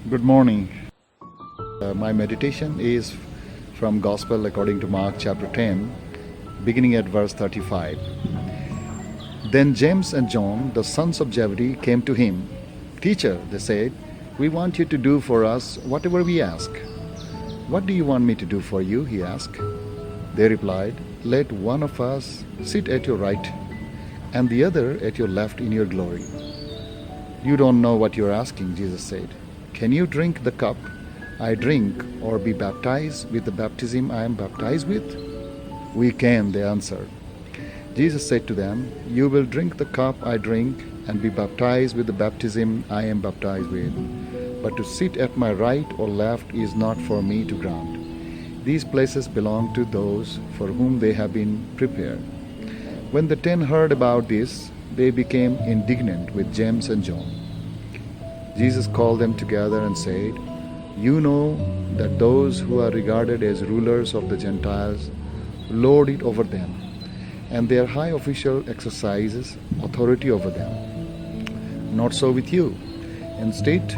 Good morning. My meditation is from Gospel according to Mark chapter 10, beginning at verse 35. Then James and John, the sons of Zebedee, came to him. Teacher, they said, we want you to do for us whatever we ask. What do you want me to do for you? He asked. They replied, let one of us sit at your right and the other at your left in your glory. You don't know what you're asking, Jesus said. Can you drink the cup I drink or be baptized with the baptism I am baptized with? We can, they answered. Jesus said to them, you will drink the cup I drink and be baptized with the baptism I am baptized with. But to sit at my right or left is not for me to grant. These places belong to those for whom they have been prepared. When the 10 heard about this, they became indignant with James and John. Jesus called them together and said, you know that those who are regarded as rulers of the Gentiles lord it over them, and their high official exercises authority over them. Not so with you. Instead,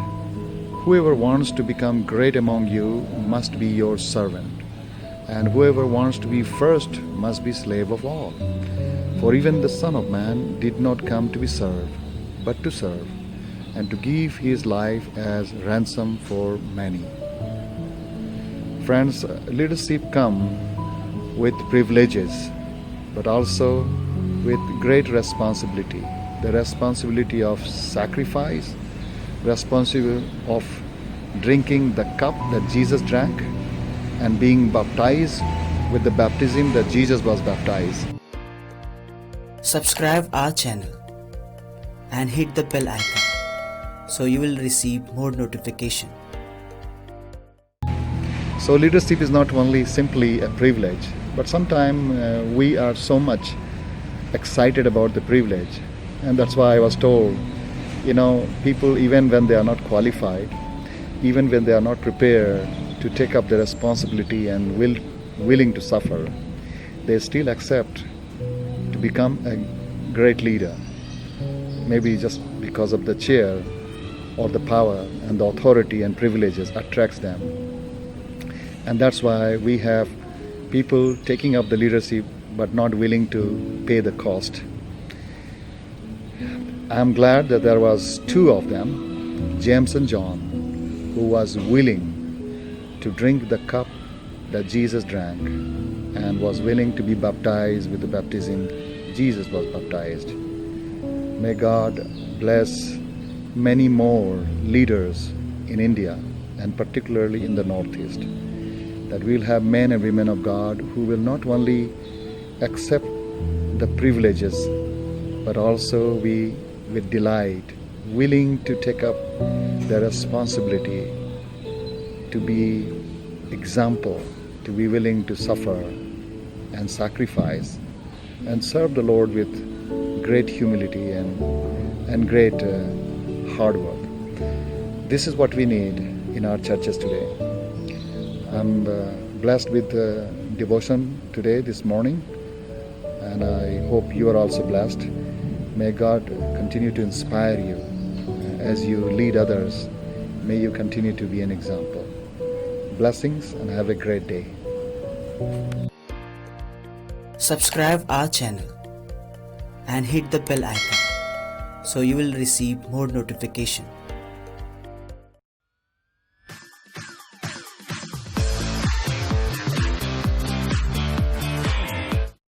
whoever wants to become great among you must be your servant, and whoever wants to be first must be slave of all. For even the Son of Man did not come to be served, but to serve, and to give his life as ransom for many. Friends, leadership comes with privileges, but also with great responsibility. The responsibility of sacrifice, responsibility of drinking the cup that Jesus drank, and being baptized with the baptism that Jesus was baptized. Subscribe our channel and hit the bell icon so you will receive more notification. So leadership is not only simply a privilege, but sometimes we are so much excited about the privilege. And that's why I was told, people, even when they are not qualified, even when they are not prepared to take up the responsibility and willing to suffer, they still accept to become a great leader. Maybe just because of the chair or the power and the authority and privileges attracts them. And that's why we have people taking up the leadership but not willing to pay the cost. I'm glad that there was 2 of them, James and John, who was willing to drink the cup that Jesus drank and was willing to be baptized with the baptism Jesus was baptized. May God bless many more leaders in India and particularly in the Northeast, that we'll have men and women of God who will not only accept the privileges but also be with delight willing to take up the responsibility to be example, to be willing to suffer and sacrifice and serve the Lord with great humility and great hard work. This is what we need in our churches today. I'm blessed with devotion today, this morning, and I hope you are also blessed. May God continue to inspire you as you lead others. May you continue to be an example. Blessings and have a great day. Subscribe our channel and hit the bell icon so you will receive more notification.